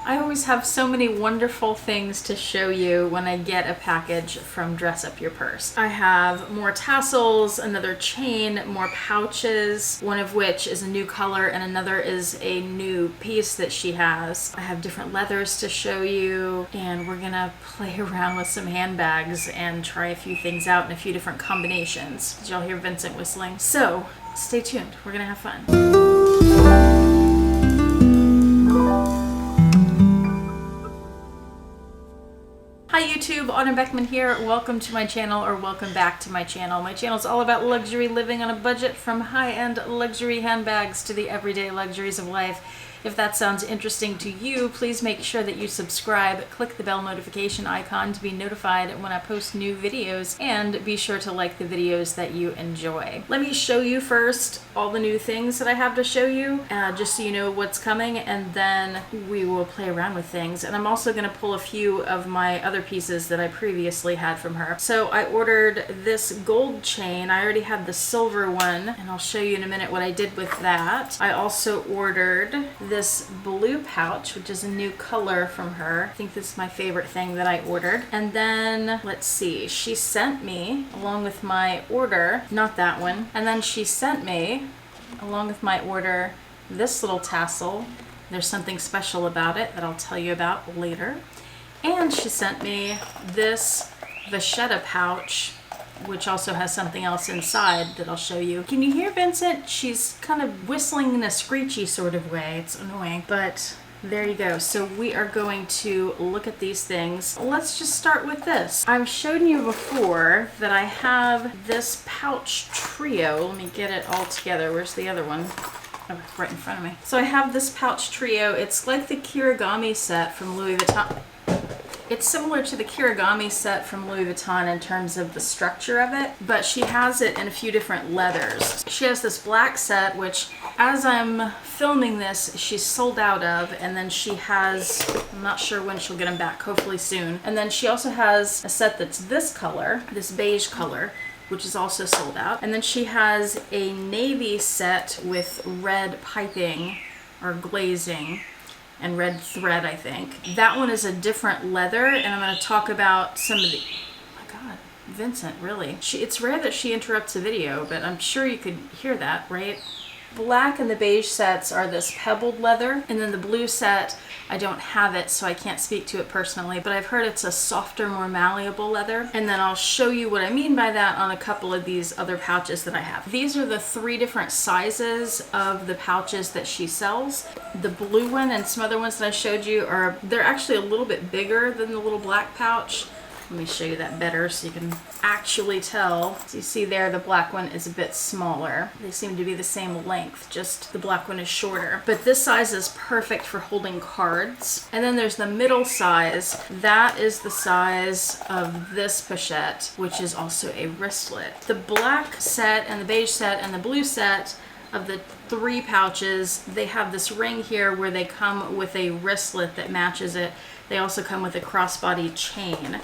I always have so many wonderful things to show you when I get a package from Dress Up Your Purse. I have more tassels, another chain, more pouches, one of which is a new color and another is a new piece that she has. I have different leathers to show you, and we're gonna play around with some handbags and try a few things out in a few different combinations. Did y'all hear Vincent whistling? So stay tuned, we're gonna have fun. Hi YouTube, Autumn Beckman here. Welcome to my channel, or welcome back to my channel. My channel is all about luxury living on a budget, from high-end luxury handbags to the everyday luxuries of life. If that sounds interesting to you, please make sure that you subscribe, click the bell notification icon to be notified when I post new videos, and be sure to like the videos that you enjoy. Let me show you first all the new things that I have to show you, just so you know what's coming, and then we will play around with things. And I'm also going to pull a few of my other pieces that I previously had from her. So I ordered this gold chain. I already had the silver one, and I'll show you in a minute what I did with that. I also ordered this blue pouch, which is a new color from her. I think this is my favorite thing that I ordered. And then, let's see, she sent me, along with my order, not that one, and then she sent me, along with my order, this little tassel. There's something special about it that I'll tell you about later. And she sent me this vachetta pouch, which also has something else inside that I'll show you. Can you hear Vincent? She's kind of whistling in a screechy sort of way. It's annoying, but there you go. So we are going to look at these things. Let's just start with this. I've shown you before that I have this pouch trio. Let me get it all together. Where's the other one? Oh, right in front of me. So I have this pouch trio. It's like the Kirigami set from Louis Vuitton. It's similar to the Kirigami set from Louis Vuitton in terms of the structure of it, but she has it in a few different leathers. She has this black set, which as I'm filming this, she's sold out of, and then she has, I'm not sure when she'll get them back, hopefully soon. And then she also has a set that's this color, this beige color, which is also sold out. And then she has a navy set with red piping or glazing and red thread, I think. That one is a different leather, and I'm going to talk about some of the... Oh my god, Vincent, really? It's rare that she interrupts a video, but I'm sure you could hear that, right? Black and the beige sets are this pebbled leather, and then the blue set, I don't have it, so I can't speak to it personally, but I've heard it's a softer, more malleable leather. And then I'll show you what I mean by that on a couple of these other pouches that I have. These are the 3 different sizes of the pouches that she sells. The blue one and some other ones that I showed you they're actually a little bit bigger than the little black pouch. Let me show you that better so you can actually tell. So you see there, the black one is a bit smaller. They seem to be the same length, just the black one is shorter. But this size is perfect for holding cards. And then there's the middle size. That is the size of this pochette, which is also a wristlet. The black set and the beige set and the blue set of the 3 pouches, they have this ring here where they come with a wristlet that matches it. They also come with a crossbody chain.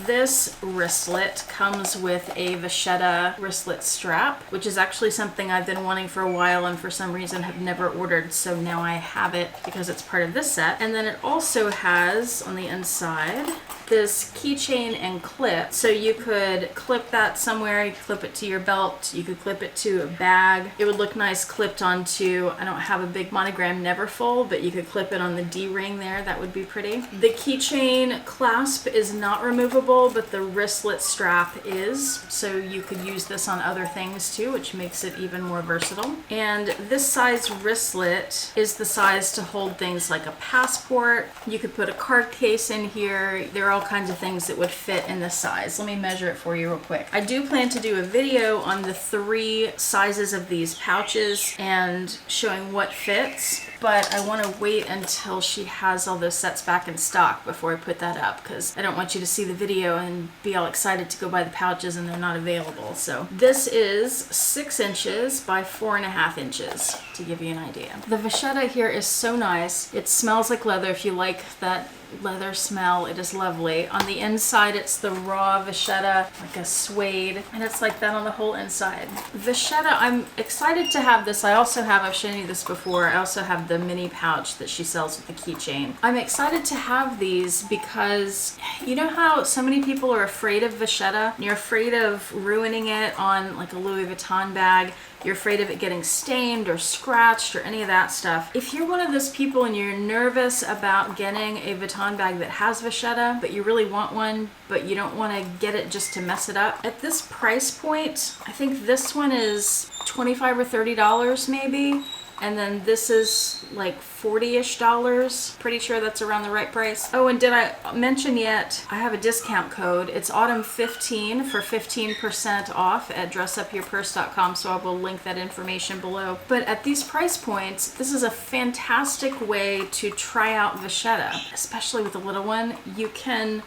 This wristlet comes with a vachetta wristlet strap, which is actually something I've been wanting for a while and for some reason have never ordered, so now I have it because it's part of this set. And then it also has, on the inside, this keychain and clip. So you could clip that somewhere, you could clip it to your belt, you could clip it to a bag. It would look nice clipped onto, I don't have a big monogram Neverfull, but you could clip it on the D-ring there, that would be pretty. The keychain clasp is not removable, but the wristlet strap is, so you could use this on other things too, which makes it even more versatile. And this size wristlet is the size to hold things like a passport. You could put a card case in here. There are all kinds of things that would fit in this size. Let me measure it for you real quick. I do plan to do a video on the 3 sizes of these pouches and showing what fits, but I want to wait until she has all those sets back in stock before I put that up, because I don't want you to see the video and be all excited to go buy the pouches and they're not available. So this is 6 inches by 4.5 inches. to give you an idea. The vachetta here is so nice. It smells like leather. If you like that leather smell, it is lovely. On the inside, it's the raw vachetta, like a suede, and it's like that on the whole inside. Vachetta, I'm excited to have this. I also have, I've shown you this before, I also have the mini pouch that she sells with the keychain. I'm excited to have these because you know how so many people are afraid of vachetta? You're afraid of ruining it on like a Louis Vuitton bag. You're afraid of it getting stained or scratched or any of that stuff. If you're one of those people and you're nervous about getting a Vuitton bag that has vachetta, but you really want one, but you don't want to get it just to mess it up, at this price point, I think this one is $25 or $30 maybe. And then this is like $40-ish. Pretty sure that's around the right price. Oh, and did I mention yet, I have a discount code. It's autumn15 for 15% off at dressupyourpurse.com, so I will link that information below. But at these price points, this is a fantastic way to try out vachetta, especially with a little one. You can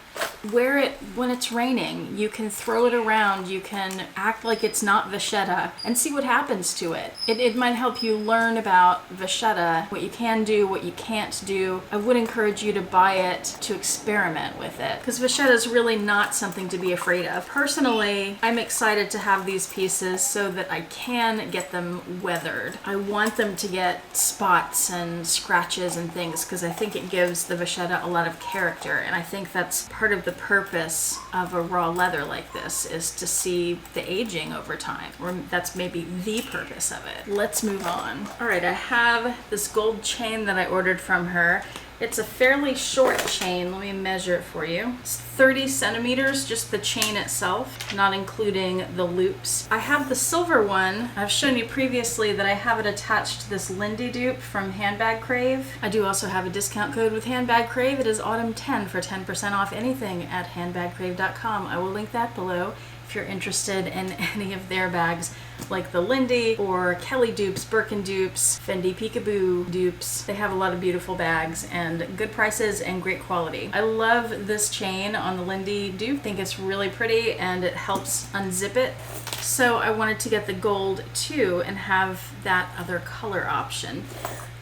wear it when it's raining. You can throw it around. You can act like it's not vachetta and see what happens to it. It might help you learn about vachetta, what you can do, what you can't do. I would encourage you to buy it to experiment with it, because vachetta is really not something to be afraid of. Personally, I'm excited to have these pieces so that I can get them weathered. I want them to get spots and scratches and things because I think it gives the vachetta a lot of character, and I think that's part of the purpose of a raw leather like this, is to see the aging over time, or that's maybe the purpose of it. Let's move on. All right, I have this gold chain that I ordered from her. It's a fairly short chain. Let me measure it for you. It's 30 centimeters, just the chain itself, not including the loops. I have the silver one. I've shown you previously that I have it attached to this Lindy dupe from Handbag Crave. I do also have a discount code with Handbag Crave. It is autumn10 for 10% off anything at handbagcrave.com. I will link that below if you're interested in any of their bags, like the Lindy or Kelly dupes, Birkin dupes, Fendi Peekaboo dupes. They have a lot of beautiful bags and good prices and great quality. I love this chain on the Lindy dupe. I think it's really pretty and it helps unzip it. So I wanted to get the gold too and have that other color option.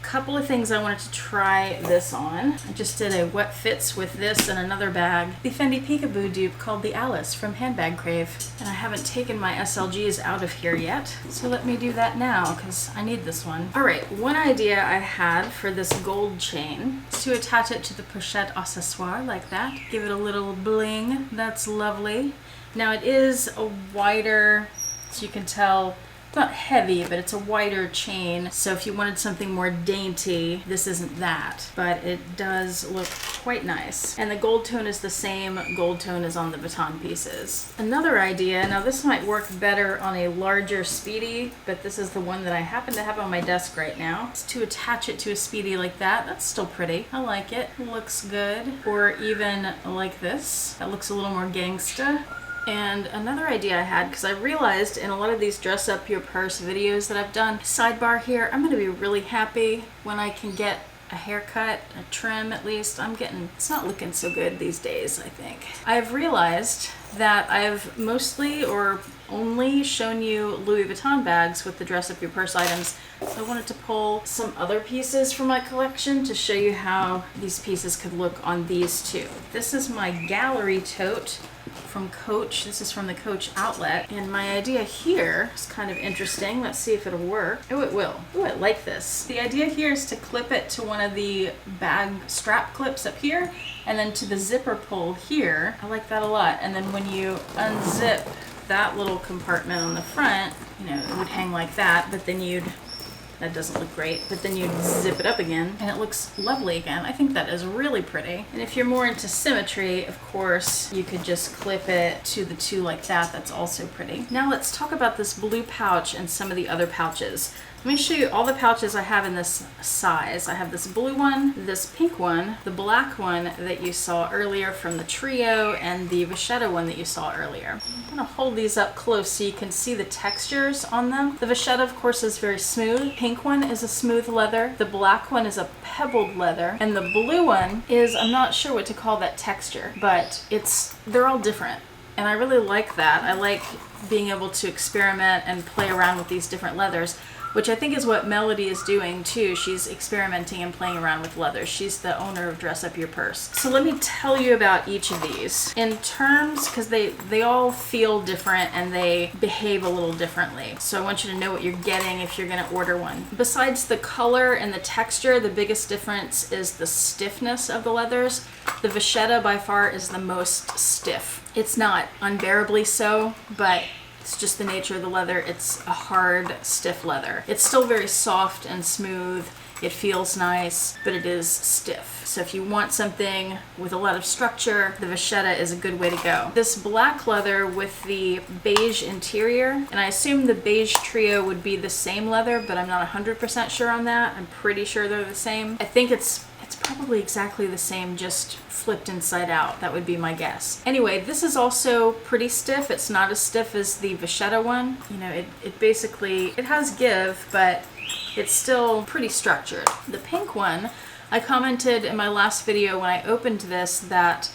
Couple of things I wanted to try this on. I just did a wet fits with this and another bag. The Fendi Peekaboo dupe called the Alice from Handbag Crave. And I haven't taken my SLGs out of here yet, so let me do that now because I need this one. All right, one idea I had for this gold chain is to attach it to the pochette accessoire like that. Give it a little bling. That's lovely. Now it is a wider, as you can tell, it's not heavy, but it's a wider chain. So if you wanted something more dainty, this isn't that, but it does look quite nice. And the gold tone is the same gold tone as on the baton pieces. Another idea, now this might work better on a larger Speedy, but this is the one that I happen to have on my desk right now. It's to attach it to a Speedy like that. That's still pretty. I like it. It looks good. Or even like this. That looks a little more gangsta. And another idea I had, because I realized in a lot of these dress up your purse videos that I've done, sidebar here, I'm going to be really happy when I can get a haircut, a trim at least. It's not looking so good these days, I think. I've realized that I've mostly or only shown you Louis Vuitton bags with the dress up your purse items. So I wanted to pull some other pieces from my collection to show you how these pieces could look on these two. This is my gallery tote from Coach. This is from the Coach outlet. And my idea here is kind of interesting. Let's see if it'll work. Oh, it will. Oh, I like this. The idea here is to clip it to one of the bag strap clips up here and then to the zipper pull here. I like that a lot. And then when you unzip that little compartment on the front, you know, it would hang like that, but then that doesn't look great, but then you zip it up again and it looks lovely again. I think that is really pretty. And if you're more into symmetry, of course, you could just clip it to the two like that. That's also pretty. Now let's talk about this blue pouch and some of the other pouches. Let me show you all the pouches I have in this size. I have this blue one, this pink one, the black one that you saw earlier from the trio, and the vachetta one that you saw earlier. I'm gonna hold these up close so you can see the textures on them. The vachetta, of course, is very smooth. Pink one is a smooth leather. The black one is a pebbled leather. And the blue one is, I'm not sure what to call that texture, but they're all different. And I really like that. I like being able to experiment and play around with these different leathers. which I think is what Melody is doing too. She's experimenting and playing around with leather. She's the owner of Dress Up Your Purse. So let me tell you about each of these in terms, because they all feel different and they behave a little differently. So I want you to know what you're getting if you're going to order one. Besides the color and the texture, the biggest difference is the stiffness of the leathers. The vachetta by far is the most stiff. It's not unbearably so, but it's just the nature of the leather. It's a hard, stiff leather. It's still very soft and smooth. It feels nice, but it is stiff. So if you want something with a lot of structure, the vachetta is a good way to go. This black leather with the beige interior, and I assume the beige trio would be the same leather, but I'm not 100% sure on that. I'm pretty sure they're the same. I think it's probably exactly the same, just flipped inside out. That would be my guess. Anyway, this is also pretty stiff. It's not as stiff as the vachetta one. You know, it basically, it has give, but it's still pretty structured. The pink one, I commented in my last video when I opened this that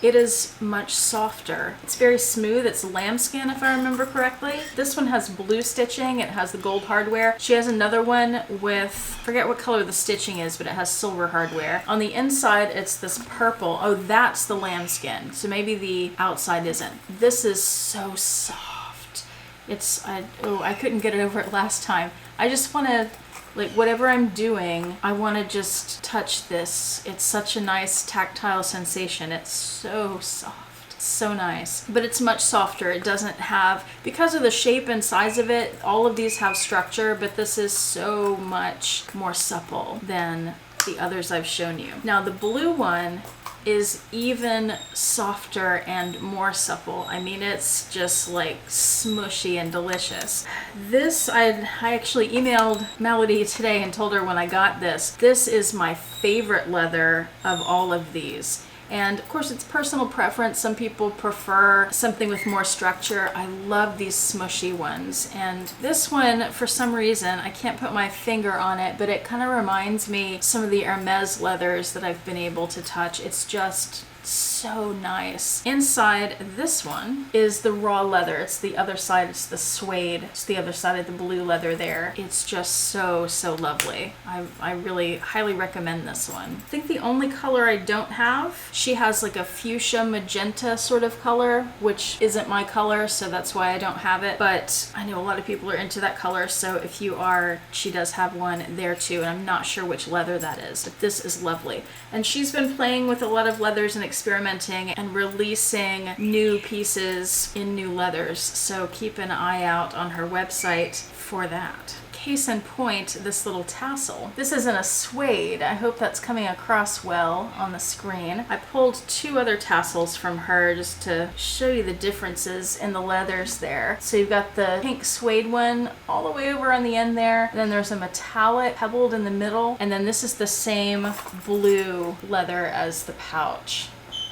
it is much softer. It's very smooth. It's lambskin, if I remember correctly. This one has blue stitching. It has the gold hardware. She has another one with, forget what color the stitching is, but it has silver hardware. On the inside, it's this purple. Oh, that's the lambskin. So maybe the outside isn't. This is so soft. It's, I couldn't get it over it last time. I just want to, like, whatever I'm doing, I want to just touch this. It's such a nice tactile sensation. It's so soft. It's so nice. But it's much softer. It doesn't have, because of the shape and size of it, all of these have structure, but this is so much more supple than the others I've shown you. Now the blue one is even softer and more supple. I mean, it's just like smushy and delicious. This, I actually emailed Melody today and told her when I got this is my favorite leather of all of these. And of course, it's personal preference. Some people prefer something with more structure. I love these smushy ones. And this one, for some reason, I can't put my finger on it, but it kind of reminds me some of the Hermes leathers that I've been able to touch. It's just so nice. Inside this one is the raw leather. It's the other side. It's the suede. It's the other side of the blue leather there. It's just so lovely. I really highly recommend this one. I think the only color I don't have, she has like a fuchsia magenta sort of color, which isn't my color, so that's why I don't have it. But I know a lot of people are into that color, so if you are, she does have one there too, and I'm not sure which leather that is, but this is lovely. And she's been playing with a lot of leathers and experimenting and releasing new pieces in new leathers, so keep an eye out on her website for that. Case in point, this little tassel. This isn't a suede. I hope that's coming across well on the screen. I pulled two other tassels from her just to show you the differences in the leathers there. So you've got the pink suede one all the way over on the end there, and then there's a metallic pebbled in the middle, and then this is the same blue leather as the pouch.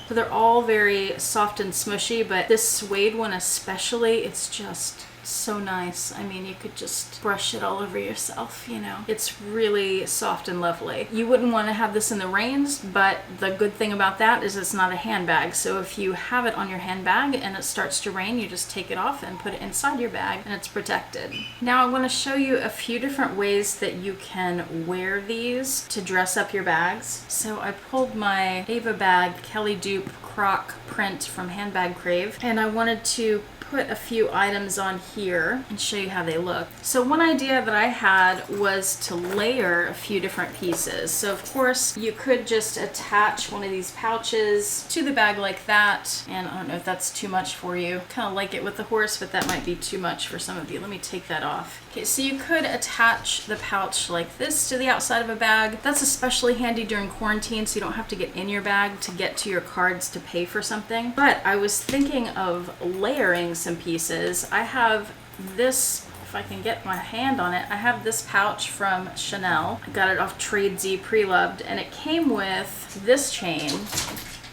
So they're all very soft and smushy, but this suede one especially, it's just so nice. I mean, you could just brush it all over yourself, you know. It's really soft and lovely. You wouldn't want to have this in the rains, but the good thing about that is it's not a handbag. So if you have it on your handbag and it starts to rain, you just take it off and put it inside your bag and it's protected. Now I want to show you a few different ways that you can wear these to dress up your bags. So I pulled my Ava bag Kelly dupe croc print from Handbag Crave, and I wanted to put a few items on here and show you how they look. So one idea that I had was to layer a few different pieces. So of course you could just attach one of these pouches to the bag like that, and I don't know if that's too much for you. Kind of like it with the horse, but that might be too much for some of you. Let me take that off. Okay, so you could attach the pouch like this to the outside of a bag. That's especially handy during quarantine, so you don't have to get in your bag to get to your cards to pay for something. But I was thinking of layering some pieces. I have this, if I can get my hand on it, I have this pouch from Chanel. I got it off Tradesy Preloved, and it came with this chain,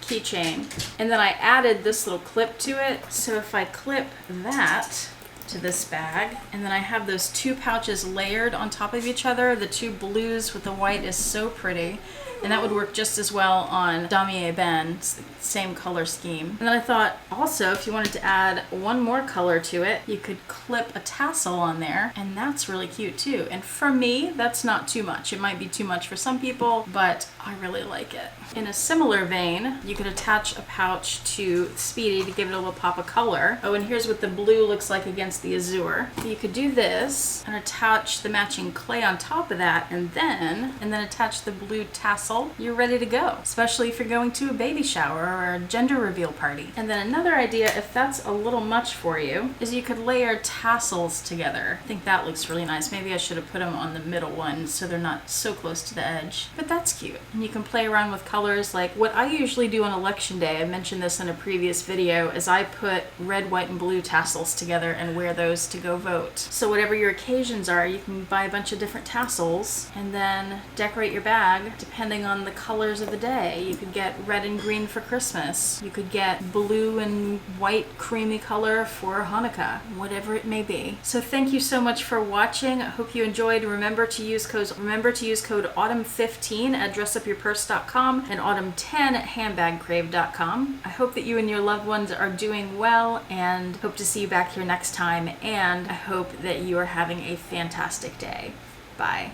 keychain, and then I added this little clip to it. So if I clip that to this bag, and then I have those two pouches layered on top of each other. The two blues with the white is so pretty. And that would work just as well on Damier Ben. It's the same color scheme. And then I thought also if you wanted to add one more color to it, you could clip a tassel on there, and that's really cute too. And for me, that's not too much. It might be too much for some people, but I really like it. In a similar vein, you could attach a pouch to Speedy to give it a little pop of color. Oh, and here's what the blue looks like against the azure. You could do this and attach the matching clay on top of that, and then attach the blue tassel. You're ready to go, especially if you're going to a baby shower or a gender reveal party. And then another idea, if that's a little much for you, is you could layer tassels together. I think that looks really nice. Maybe I should have put them on the middle one so they're not so close to the edge, but that's cute. And you can play around with colors. Like what I usually do on election day, I mentioned this in a previous video, is I put red, white, and blue tassels together and wear those to go vote. So whatever your occasions are, you can buy a bunch of different tassels and then decorate your bag depending on the colors of the day. You could get red and green for Christmas. You could get blue and white creamy color for Hanukkah, whatever it may be. So thank you so much for watching. I hope you enjoyed. Remember to use code autumn15 at dressupyourpurse.com and autumn10 at handbagcrave.com. I hope that you and your loved ones are doing well, and hope to see you back here next time, and I hope that you are having a fantastic day. Bye.